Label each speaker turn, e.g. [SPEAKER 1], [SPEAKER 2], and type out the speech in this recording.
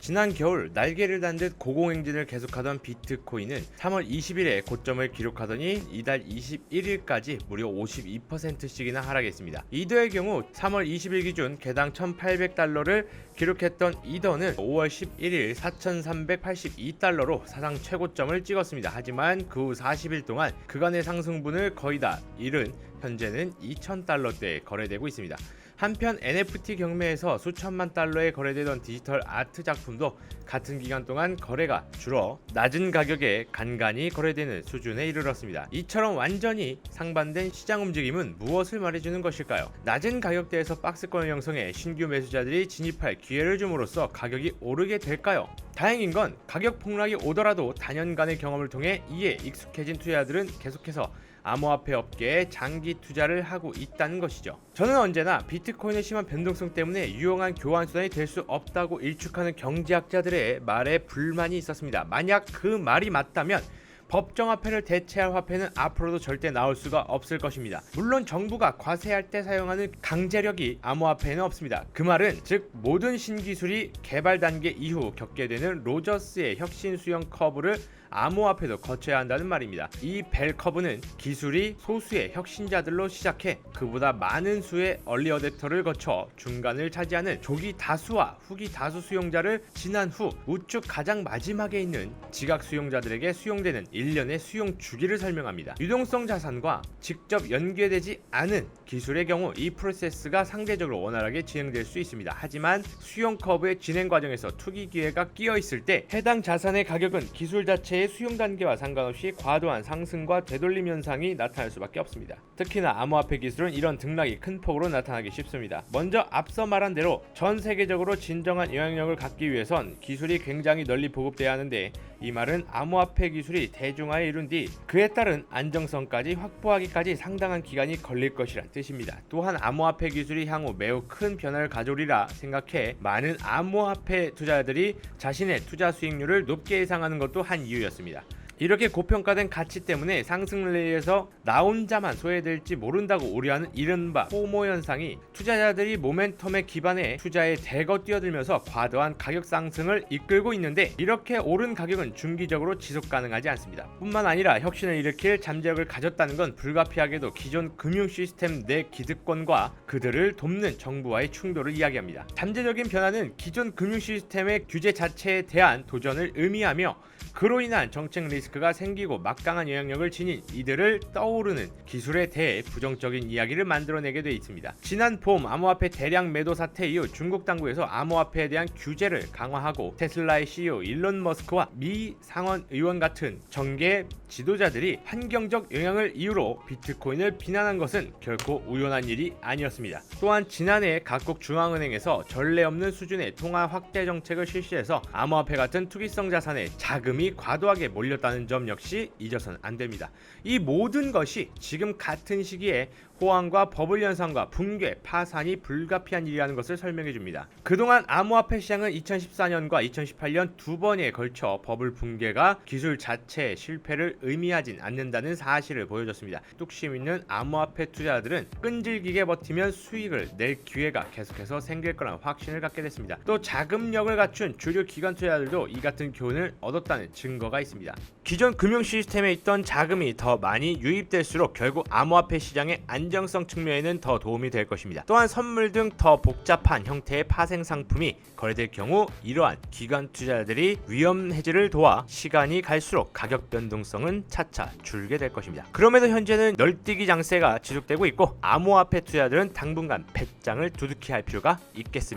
[SPEAKER 1] 지난 겨울 날개를 단 듯 고공행진을 계속하던 비트코인은 3월 20일에 고점을 기록하더니 이달 21일까지 무려 52%씩이나 하락했습니다. 이더의 경우 3월 20일 기준 개당 1,800달러를 기록했던 이더는 5월 11일 4,382달러로 사상 최고점을 찍었습니다. 하지만 그 후 40일 동안 그간의 상승분을 거의 다 잃은 현재는 2,000달러대에 거래되고 있습니다. 한편 NFT 경매에서 수천만 달러에 거래되던 디지털 아트 작품도 같은 기간 동안 거래가 줄어 낮은 가격에 간간히 거래되는 수준에 이르렀습니다. 이처럼 완전히 상반된 시장 움직임은 무엇을 말해주는 것일까요? 낮은 가격대에서 박스권을 형성해 신규 매수자들이 진입할 기회를 줌으로써 가격이 오르게 될까요? 다행인 건 가격 폭락이 오더라도 단연간의 경험을 통해 이에 익숙해진 투자자들은 계속해서 암호화폐 업계에 장기 투자를 하고 있다는 것이죠. 저는 언제나 비트코인의 심한 변동성 때문에 유용한 교환 수단이 될 수 없다고 일축하는 경제학자들의 말에 불만이 있었습니다. 만약 그 말이 맞다면 법정화폐를 대체할 화폐는 앞으로도 절대 나올 수가 없을 것입니다. 물론 정부가 과세할 때 사용하는 강제력이 암호화폐에는 없습니다. 그 말은 즉 모든 신기술이 개발 단계 이후 겪게 되는 로저스의 혁신 수용 커브를 암호화폐도 거쳐야 한다는 말입니다. 이 벨 커브는 기술이 소수의 혁신자들로 시작해 그보다 많은 수의 얼리 어댑터를 거쳐 중간을 차지하는 조기 다수와 후기 다수 수용자를 지난 후 우측 가장 마지막에 있는 지각 수용자들에게 수용되는 일련의 수용 주기를 설명합니다. 유동성 자산과 직접 연계되지 않은 기술의 경우 이 프로세스가 상대적으로 원활하게 진행될 수 있습니다. 하지만 수용 커브의 진행 과정에서 투기 기회가 끼어 있을 때 해당 자산의 가격은 기술 자체의 수용 단계와 상관없이 과도한 상승과 되돌림 현상이 나타날 수밖에 없습니다. 특히나 암호화폐 기술은 이런 등락이 큰 폭으로 나타나기 쉽습니다. 먼저 앞서 말한 대로 전 세계적으로 진정한 영향력을 갖기 위해선 기술이 굉장히 널리 보급돼야 하는데 이 말은 암호화폐 기술이 대중화에 이룬 뒤 그에 따른 안정성까지 확보하기까지 상당한 기간이 걸릴 것이란 뜻입니다. 또한 암호화폐 기술이 향후 매우 큰 변화를 가져오리라 생각해 많은 암호화폐 투자자들이 자신의 투자 수익률을 높게 예상하는 것도 한 이유였습니다. 이렇게 고평가된 가치 때문에 상승 랠리에서 나 혼자만 소외될지 모른다고 우려하는 이른바 포모 현상이 투자자들이 모멘텀에 기반해 투자에 대거 뛰어들면서 과도한 가격 상승을 이끌고 있는데 이렇게 오른 가격은 중기적으로 지속 가능하지 않습니다. 뿐만 아니라 혁신을 일으킬 잠재력을 가졌다는 건 불가피하게도 기존 금융 시스템 내 기득권과 그들을 돕는 정부와의 충돌을 이야기합니다. 잠재적인 변화는 기존 금융 시스템의 규제 자체에 대한 도전을 의미하며 그로 인한 정책 리스크가 생기고 막강한 영향력을 지닌 이들을 떠오르는 기술에 대해 부정적인 이야기를 만들어내게 돼 있습니다. 지난 봄 암호화폐 대량 매도 사태 이후 중국 당국에서 암호화폐에 대한 규제를 강화하고 테슬라의 CEO 일론 머스크와 미 상원 의원 같은 정계 지도자들이 환경적 영향을 이유로 비트코인을 비난한 것은 결코 우연한 일이 아니었습니다. 또한 지난해 각국 중앙은행에서 전례 없는 수준의 통화 확대 정책을 실시해서 암호화폐 같은 투기성 자산에 자금이 과도하게 몰렸다는 점 역시 잊어서는 안 됩니다. 이 모든 것이 지금 같은 시기에 호황과 버블 현상과 붕괴, 파산이 불가피한 일이라는 것을 설명해 줍니다. 그동안 암호화폐 시장은 2014년과 2018년 두 번에 걸쳐 버블 붕괴가 기술 자체의 실패를 의미하진 않는다는 사실을 보여줬습니다. 뚝심 있는 암호화폐 투자자들은 끈질기게 버티면 수익을 낼 기회가 계속해서 생길 거란 확신을 갖게 됐습니다. 또 자금력을 갖춘 주류 기관 투자자들도 이 같은 교훈을 얻었다는 증거가 있습니다. 기존 금융 시스템에 있던 자금이 더 많이 유입될수록 결국 암호화폐 시장의 안정성 측면에는 더 도움이 될 것입니다. 또한 선물 등 더 복잡한 형태의 파생 상품이 거래될 경우 이러한 기관 투자자들이 위험 해지를 도와 시간이 갈수록 가격 변동성은 차차 줄게 될 것입니다. 그럼에도 현재는 널뛰기 장세가 지속되고 있고 암호화폐 투자자들은 당분간 배짱을 두둑히 할 필요가 있겠습니다.